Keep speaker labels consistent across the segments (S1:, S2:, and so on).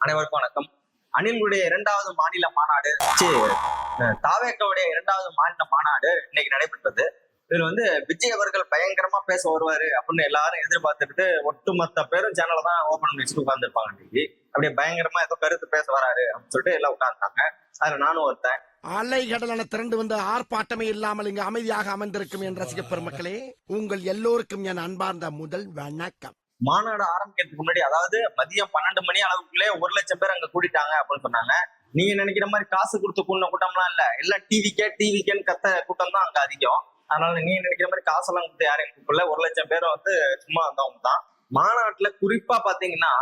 S1: அனைவருக்கும் வணக்கம். அணிலுடைய இரண்டாவது மாநில மாநாடு தாவேக்காவுடைய இரண்டாவது மாநில மாநாடு இன்னைக்கு நடைபெற்றது. இதுல விஜய் அவர்கள் பயங்கரமா பேச வருவாரு அப்படின்னு எல்லாரும் எதிர்பார்த்துக்கிட்டு ஒட்டுமொத்த பேரும் சேனலை தான் ஓபன் பண்ணி வச்சுட்டு உட்கார்ந்துருப்பாங்க. இன்னைக்கு அப்படியே பயங்கரமா ஏதோ கருத்து பேச வராரு அப்படின்னு சொல்லிட்டு எல்லாம் உட்கார்ந்தாங்க. அதுல நானும் ஒருத்தன்.
S2: அலை கடலான திரண்டு வந்து ஆர்ப்பாட்டமே இல்லாமல் இங்கு அமைதியாக அமர்ந்திருக்கும் என் ரசிக பெருமக்களே, உங்கள் எல்லோருக்கும் என் அன்பார்ந்த முதல் வணக்கம்.
S1: மாநாடு ஆரம்பிக்கிறதுக்கு முன்னாடி, அதாவது மதியம் 12 மணி அளவுக்குள்ளே 1,00,000 பேர் அங்க கூட்டிட்டாங்க அப்படின்னு சொன்னாங்க. நீங்க நினைக்கிற மாதிரி காசு கொடுத்து கூட்டின கூட்டம்லாம் இல்ல, எல்லாம் டிவிக்கேன்னு கத்த கூட்டம் தான் அங்க அதிகம். அதனால நீங்க நினைக்கிற மாதிரி காசெல்லாம் கொடுத்து யாரையும் கூப்பிடல. 1,00,000 பேர் சும்மா வந்தவங்க தான். மாநாட்டுல குறிப்பா பாத்தீங்கன்னா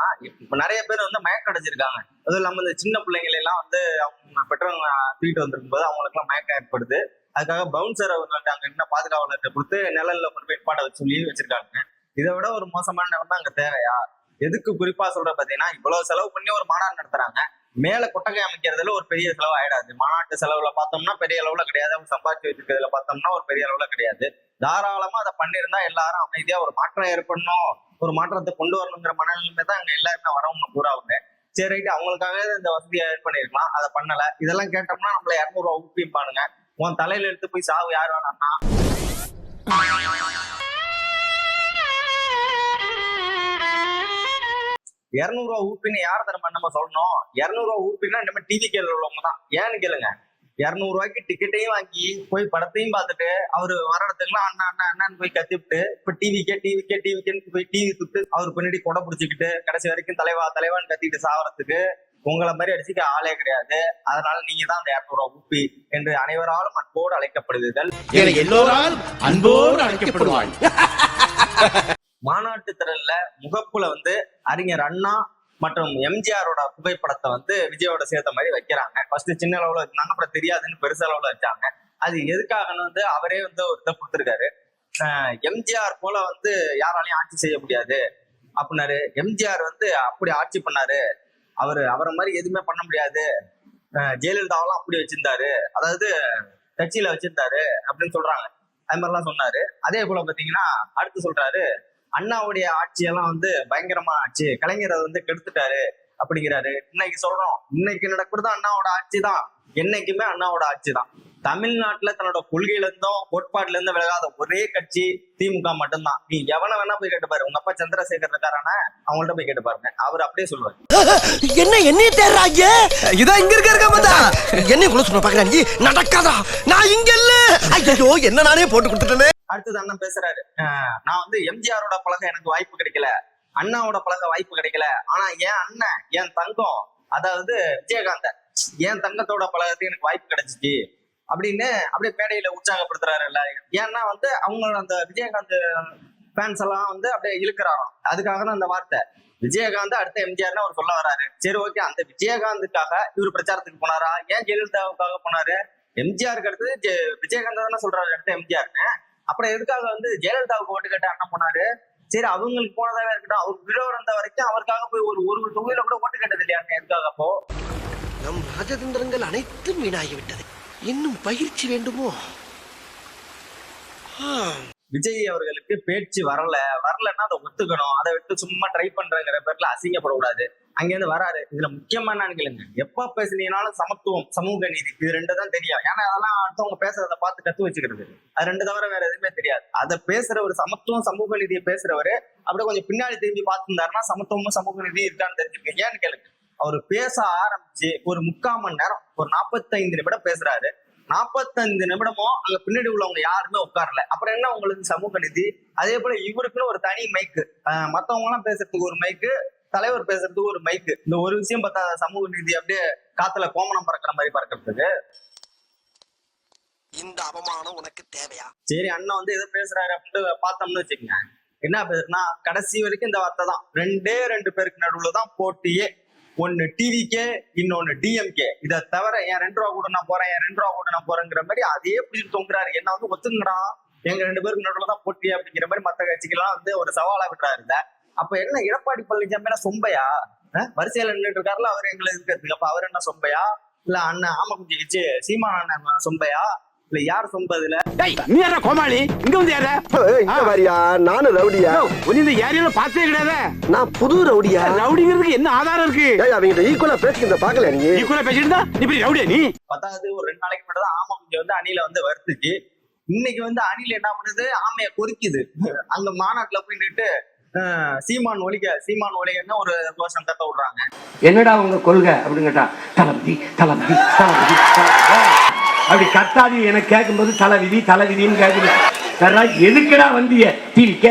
S1: நிறைய பேர் மயக்கம் அடைஞ்சிருக்காங்க. அதுவும் இல்லாம இந்த சின்ன பிள்ளைங்களை எல்லாம் அவங்க பெற்றவங்க தூக்கிட்டு வந்திருக்கும் போது அவங்களுக்கு எல்லாம் மயக்கம் ஏற்படுது. அதுக்காக பவுன்சர் அங்க என்ன பாதுகாவலர்கிட்ட கொடுத்து நிழல்ல கொண்டு போய் பாட சொல்லி வச்சிருக்காங்க. இதை விட ஒரு மோசமான நிலைமை அங்க தேவையா? எதுக்கு குறிப்பா சொல்ற பாத்தீங்கன்னா, இவ்வளவு செலவு பண்ணி ஒரு மாநாடு நடத்துறாங்க. மேல கொட்டகை அமைக்கிறதுல ஒரு பெரிய செலவு ஆயிடாது. மாநாட்டு செலவுல பார்த்தோம்னா பெரிய அளவுல கிடையாது. அவங்க சம்பாதிச்சு வச்சிருக்கிறதுல பார்த்தோம்னா ஒரு பெரிய அளவுல கிடையாது. தாராளமா அதை பண்ணிருந்தா எல்லாரும் அமைதியா ஒரு மாற்றம் ஏற்படணும், ஒரு மாற்றத்தை கொண்டு வரணுங்கிற மனநிலைமை தான் அங்க எல்லாருமே வரவங்க பூராவுங்க. சரி ரைட்டு, அவங்களுக்காக இந்த வசதியை ஏற்ப பண்ணிருக்கலாம், அதை பண்ணல. இதெல்லாம் கேட்டோம்னா நம்மள 200 ரூபா ஊப்பிப்பானுங்க. உன் தலையில எடுத்து போய் சாவு யார் வேணாம்னா 200 ரூபா ஊப்பின்னு யார தரமா நம்ம சொல்லணும்? 200 ரூபா ஊப்பின்னா நம்ம டிவி கேள்வி உள்ளவங்க தான். ஏன்னு கேளுங்க, 200 ரூபாய்க்கு டிக்கெட்டையும் வாங்கி போய் படத்தையும் பார்த்துட்டு அவரு வர இடத்துக்குலாம் அண்ணா அண்ணா அண்ணான்னு போய் கத்திவிட்டு இப்ப டிவிக்கேன்னு போய் டிவி துட்டு அவர் பின்னாடி கொடை பிடிச்சிக்கிட்டு கடைசி வரைக்கும் தலைவான்னு கத்திட்டு சாவறதுக்கு உங்களை மாதிரி அடிச்சுக்க ஆளே கிடையாது. அதனால நீங்க தான் அந்த 200 ரூபா ஊப்பி என்று அனைவராலும் அன்போடு அழைக்கப்படுவீர்கள்.
S2: எல்லோரால் அன்போடு அழைக்கப்படுவாள்.
S1: மாநாட்டு திறன்ல முகப்புல அறிஞர் அண்ணா மற்றும் எம்ஜிஆரோட புகைப்படத்தை விஜயோட சேர்த்த மாதிரி வைக்கிறாங்க. ஃபர்ஸ்ட் சின்ன அளவுல வச்சாங்க, அப்புறம் தெரியாதுன்னு பெருசு அளவுல வச்சாங்க. அது எதுக்காகன்னு அவரே ஒரு இதை கொடுத்துருக்காரு. எம்ஜிஆர் போல யாராலையும் ஆட்சி செய்ய முடியாது அப்படின்னாரு. எம்ஜிஆர் அப்படி ஆட்சி பண்ணாரு, அவரை மாதிரி எதுவுமே பண்ண முடியாது. ஜெயலலிதாவெல்லாம் அப்படி வச்சிருந்தாரு, அதாவது கட்சியில வச்சிருந்தாரு அப்படின்னு சொல்றாங்க. அது மாதிரிலாம் சொன்னாரு. அதே போல பாத்தீங்கன்னா அடுத்து சொல்றாரு, அண்ணாவுடைய ஆட்சியெல்லாம் பயங்கரமா ஆட்சி, கலைஞரை கெடுத்துட்டாரு அப்படிங்கிறாரு. இன்னைக்கு சொல்றோம், இன்னைக்கு நடக்கிறது அண்ணாவோட ஆட்சி தான். என்னைக்குமே அண்ணாவோட ஆட்சி தான். தமிழ்நாட்டுல தன்னோட கொள்கையில இருந்தும் கோட்பாட்டுல இருந்தும் விலகாத ஒரே கட்சி திமுக மட்டும்தான். நீ எவனை வேணா போய் கேட்டு பாரு, உங்க அப்பா சந்திரசேகர் இருக்காரான அவங்கள்ட்ட போய் கேட்டு பாருங்க, அவர் அப்படியே சொல்லுவாரு.
S2: என்ன தேர்றாங்க இதான் இங்க இருக்க என்ன கூட சொல்ல பாக்குறாங்க, நடக்காதா நான் இங்க இல்ல, ஐயோ என்ன நானே போட்டு கொடுத்துட்டேனே.
S1: அடுத்தது அண்ணன் பேசுறாரு, நான் எம்ஜிஆரோட பழக எனக்கு வாய்ப்பு கிடைக்கல, அண்ணாவோட பழக வாய்ப்பு கிடைக்கல, ஆனா என் அண்ணன் என் தங்கம் அதாவது விஜயகாந்த் என் தங்கத்தோட பழகத்துக்கு எனக்கு வாய்ப்பு கிடைச்சிச்சு அப்படின்னு அப்படியே மேடையில உற்சாகப்படுத்துறாரு எல்லாரையும். ஏன்னா அவங்க அந்த விஜயகாந்த் ஃபேன்ஸ் எல்லாம் அப்படியே இழுக்கிறாராம். அதுக்காக தான் அந்த வார்த்தை. விஜயகாந்த் அடுத்த எம்ஜிஆர்னு அவர் சொல்ல வராரு. சரி ஓகே, அந்த விஜயகாந்துக்காக இவர் பிரச்சாரத்துக்கு போனாரா? ஏன் ஜெயலலிதாவுக்காக போனாரு? எம்ஜிஆருக்கு அடுத்தது விஜயகாந்த் தானே சொல்றாரு அடுத்த எம்ஜிஆர்னு. அப்புறம் எதுக்காக ஜெயலலிதாவுக்கு ஓட்டு கேட்ட அண்ணன் போனாரு? சரி, அவங்களுக்கு போனதாவே இருக்கட்டும், அவருக்கு விழா இருந்த வரைக்கும் அவருக்காக போய் ஒரு தொகுதியில கூட ஓட்டு கேட்டது இல்லையா எதுக்காக? அப்போ
S2: நம் ராஜதந்திரங்கள் அனைத்தும் வீணாகிவிட்டது, இன்னும் பயிற்சி வேண்டுமோ?
S1: விஜய் அவர்களுக்கு பேச்சு வரலன்னா அதை ஒத்துக்கணும். அதை விட்டு சும்மா ட்ரை பண்றங்கிற பேர்ல அசிங்கப்படக்கூடாது. அங்கேருந்து வராரு. இதுல முக்கியமா என்னன்னு கேளுங்க, எப்ப பேசுனீங்கனாலும் சமத்துவம், சமூக நீதி, இது ரெண்டு தான் தெரியும். ஏன்னா அதெல்லாம் அடுத்தவங்க பேசுறதை பார்த்து கத்து வச்சுக்கிறது. அது ரெண்டு தவிர வேற எதுவுமே தெரியாது. அதை பேசுற ஒரு சமத்துவம் சமூக நீதியை பேசுறவரு அப்படியே கொஞ்சம் பின்னாடி திரும்பி பார்த்துருந்தாருன்னா சமத்துவமும் சமூக நீதியும் இருக்கான்னு தெரிஞ்சுக்கீங்க. ஏன்னு கேளுங்க, அவர் பேச ஆரம்பிச்சு ஒரு 3/4 மணி நேரம், ஒரு 45 நிமிடம் பேசுறாரு. 45 நிமிடமும் அங்க பின்னாடி உள்ளவங்க யாருமே உட்காரல. அப்புறம் என்ன உங்களுக்கு சமூக நீதி? அதே போல இவருக்குன்னு ஒரு தனி மைக்கு, மத்தவங்க எல்லாம் பேசுறதுக்கு ஒரு மைக்கு, தலைவர் பேசுறதுக்கு ஒரு மைக்கு. இந்த ஒரு விஷயம் பார்த்தா சமூக நீதி அப்படியே காத்துல கோமணம் பறக்கிற மாதிரி பறக்கிறதுக்கு.
S2: இந்த அவமானம் உனக்கு தேவையா?
S1: சரி, அண்ணன் எதை பேசுறாரு அப்படின்னு பார்த்தோம்னு வச்சுக்கோங்க. என்ன பேசுனா, கடைசி வரைக்கும் இந்த வார்த்தை தான். 2 பேருக்கு நடுவுல தான் போட்டியே. ஒன்னு டிவிக்கே, இன்னொன்னு டிஎம்கே. இதை தவிர என் 2 ரூபா கூட நான் போறேன், என் 2 ரூபா கூட நான் போறேங்கிற மாதிரி அதே பிடிச்சி தொங்குறாரு. என்ன ஒத்துங்கடா, எங்க 2 பேருக்கு நடுவுல தான் போட்டி அப்படிங்கிற மாதிரி மத்த கட்சிக்கெல்லாம் ஒரு சவாலா விட்டுறாரு. அப்ப என்ன எடப்பாடி பழனிசாமி சொம்பையா? வரிசையில நின்றுட்டு இருக்காருல அவர் எங்களை இருக்கிறதுக்கு. அப்ப அவர் என்ன சொம்பையா? இல்ல அண்ணன் ஆமக்குஞ்சி கட்சி சீமான் அண்ணன் சொம்பையா? இல்ல யார் சொன்பதுல?
S3: நீ யாரா கோமாளி? இங்க வந்து யாரா?
S2: இங்க வாரியா, நானும் ரவுடியா?
S3: உன்னை இந்த ஏரியால பார்த்தே கிடையாது.
S2: நான் புது ரவுடியா?
S3: ரவுடிங்கிறதுக்கு என்ன ஆதாரம் இருக்கு?
S2: அவங்க ஈக்குவலா பேசிக்கிறத பாக்கல நீ?
S3: ஈக்குவலா பேசிட்டு நீ இப்படி ரவுடியா நீ?
S1: பத்தாவது ஒரு 2 நாளைக்கு முன்னாடி தான் ஆமா கொஞ்சம் வந்து அணில வந்து வருத்துச்சு. இன்னைக்கு வந்து அணில என்ன பண்ணுது, ஆமைய கொதிக்குது. அங்க மாநாட்டுல போய் நின்று சீமான் ஒழிகன்னு ஒரு கோஷம் கத்த விடுறாங்க.
S4: என்னடா உங்க கொள்கை அப்படின்னு கேட்டா தளபதி தளபதி தளபதி அப்படி கத்தாதி எனக்கு கேட்கும்போது தலைவிதின்னு கேட்குது. எதுக்குடா வந்திய டிவிக்க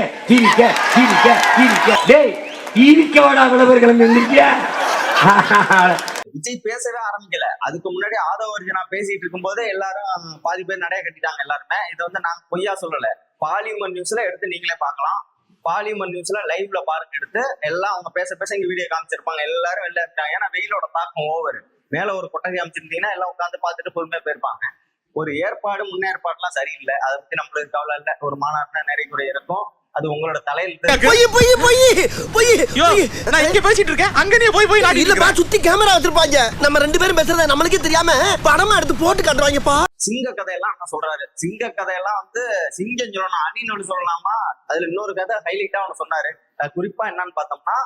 S4: டேய் டிவிக்கோட விளவர்களும் இருந்திருக்கியா?
S1: விஜய் பேசவே ஆரம்பிக்கல. அதுக்கு முன்னாடி ஆதவ அர்ஜுனா பேசிட்டு இருக்கும் போதே எல்லாரும் பாதி பேர் நடைய கட்டிட்டாங்க எல்லாருமே. இதை வந்து நான் பொய்யா சொல்லல. பார்லிமெண்ட் நியூஸ்ல எடுத்து நீங்களே பார்க்கலாம். பார்லிமெண்ட் நியூஸ்ல லைவ்ல பாருங்க எடுத்து எல்லாம் அவங்க பேச இங்க வீடியோ காமிச்சிருப்பாங்க. எல்லாரும் வெளில இருக்காங்க. ஏன்னா வெயிலோட தாக்கம் ஓவர். மேல ஒரு கொட்டகை அமைச்சிருந்தீங்கன்னா எல்லாம் உட்காந்து பார்த்துட்டு பொறுமையா போயிருப்பாங்க. ஒரு முன்னேற்பாடுலாம் சரியில்லை. அதை பத்தி நம்மளுக்கு கவலை இல்லை. ஒரு மாநாட்டுல நிறைய குறை இருக்கும். அது உங்களோட தலையில
S3: நான் இங்க பேசிட்டு இருக்கேன், அங்க நீ போய்
S2: இல்லப்பா, சுத்தி கேமரா வச்சிருப்பாங்க. நம்ம 2 பேரும் பேசுறத நம்மளுக்கே தெரியாம படமா எடுத்து போட்டு காட்டுவாங்கப்பா.
S1: சிங்க கதையெல்லாம் என்ன சொல்றாரு? சிங்க கதையெல்லாம் வந்து சிங்கம் சொல்லணும், அணின்னு சொல்லலாமா? அதுல இன்னொரு கதை ஹைலைட்டா ஒண்ணு சொன்னாரு. குறிப்பா என்னன்னு பார்த்தோம்னா,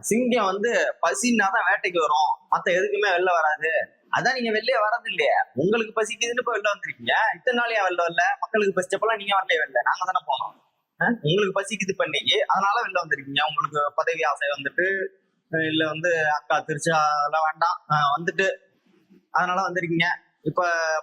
S1: சிங்கம் வந்து பசின்னாதான் வேட்டைக்கு வரும், மத்த எதுக்குமே வெளில வராது. அதான் நீங்க வெளியே வர்றது இல்லையா? உங்களுக்கு பசிக்குதுன்னு போய் வெளில வந்திருக்கீங்க. இத்தனை நாள் ஏன் வெளில வரல? மக்களுக்கு பசிச்சப்பெல்லாம் நீங்க வரலையே வெளில, நாங்க தானே போனோம். உங்களுக்கு பசிக்குது பண்ணீங்க, அதனால வெளில வந்திருக்கீங்க. உங்களுக்கு பதவி ஆசை வந்துட்டு, இல்ல வந்து அக்கா திருச்சாலாம் வேண்டாம் வந்துட்டு அதனால வந்திருக்கீங்க. இப்ப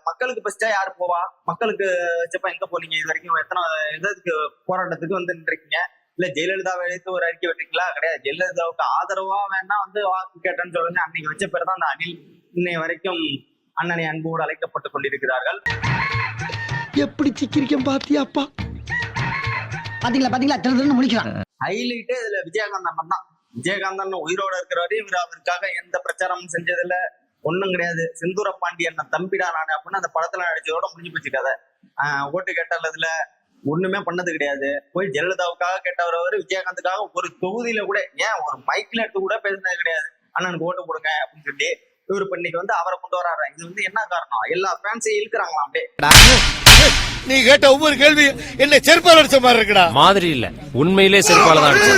S1: மக்களுக்கு பசிச்சா யாரு போவா? மக்களுக்கு வச்சப்ப எங்க போனீங்க? இது வரைக்கும் எத்தனை இதுக்கு போராட்டத்துக்கு வந்து நின்றுருக்கீங்க. இல்ல ஜெயலலிதாவை எடுத்து ஒரு அறிக்கை விட்டீங்களா? கிடையாது. ஜெயலலிதாவுக்கு ஆதரவா வேணா வந்து வாக்கு கேட்டேன்னு சொல்லுங்க. அன்னைக்கு வச்ச பேர் தான் அந்த அணில் இன்னை வரைக்கும் அண்ணனை அன்போடு அழைக்கப்பட்டுக் கொண்டிருக்கிறார்கள்.
S2: எப்படி சிக்கிரிக்கம் பாத்தியாப்பா?
S5: பாத்தீங்களா திருன்னு முடிக்கிறான்.
S1: ஹைலைட்டே இதுல விஜயகாந்தன் தான். விஜயகாந்தன் உயிரோட இருக்கிற வரையும் இவர் அவருக்காக எந்த பிரச்சாரமும் செஞ்சதுல ஒண்ணும் கிடையாது. செந்தூர பாண்டியன் தம்பிடா நானு அப்படின்னு அந்த படத்துல நடிச்சதோட முடிஞ்சு போச்சு கதை. ஓட்டு கேட்டதுல ஒண்ணுமே பண்ணது கிடையாது. போய் ஜெயலலிதாவுக்காக கேட்டவர் அவரு, விஜயகாந்துக்காக ஒரு தொகுதியில கூட, ஏன் ஒரு மைக்ல எடுத்து கூட பேசினது கிடையாது. அண்ணனுக்கு ஓட்டு கொடுங்க அப்படின்னு சொல்லி இவரு இன்னைக்கு வந்து அவரை கொண்டு வராரு. இது வந்து என்ன காரணம்? எல்லா ஃபேன்ஸையும் இழுக்கிறாங்களாம் அப்படியே.
S6: நீ கேட்ட ஒவ்வொரு கேள்வி என்ன செருப்பால் அடிச்ச மாதிரி இருக்குடா.
S7: மாதிரி இல்ல, உண்மையிலே செருப்பால தான் அடிச்சேன்.